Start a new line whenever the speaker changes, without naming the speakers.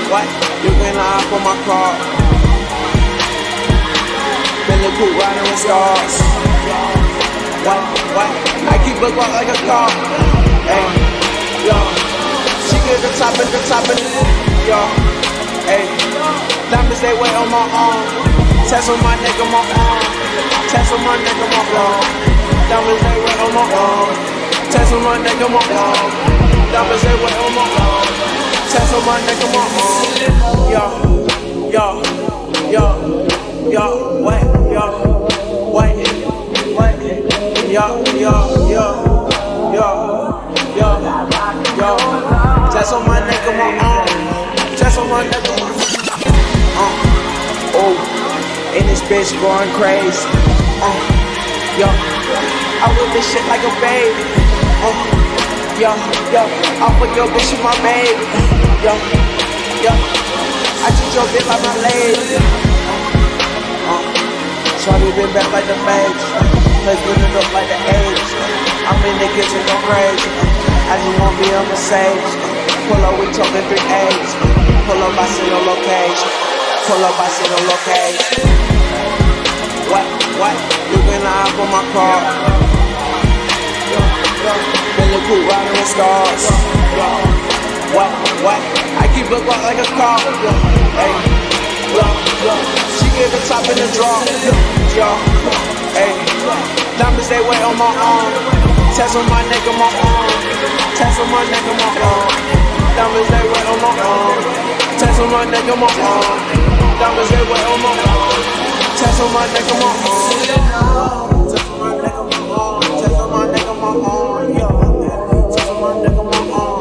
What? You can hop on my car. Feeling cool riding with stars. What? I keep it walk like a car. Hey, yo. She get the top and yo. Hey, diamonds they wait on my arm. Test on my neck on my arm. Test on my neck on my arm. Diamonds they wait on my arm. Test on my neck on my arm. Diamonds they wait on my arm. Test on my neck on my arm. Yo, wait, Test on my neck on my arm. Test on my neck on my arm. Oh, and this bitch going crazy. I whip this shit like a baby. Yo, I fuck your bitch with my baby. Yo, I treat your bitch like my lady. Shawty been back like the babes. Let's put it up like the age. I'm in the kitchen go crazy. I just wanna be on Mercedes. Pull up, we talking 3A's. Pull up, I see your location. Pull up, I see your location. What? You can hop on my car. Feeling cool riding with stars. What? I keep it walk like a car. Hey, she get the top in the draw. Hey, diamonds they wait on my arm. Test on my neck on my arm. Test on my neck on my arm. Diamonds they wait on my arm. Test on my neck on my arm. Diamonds they wait on my arm. Test on my neck on my arm. Test on my neck on my arm. Test on my neck on my arm. Test on my neck on my arm.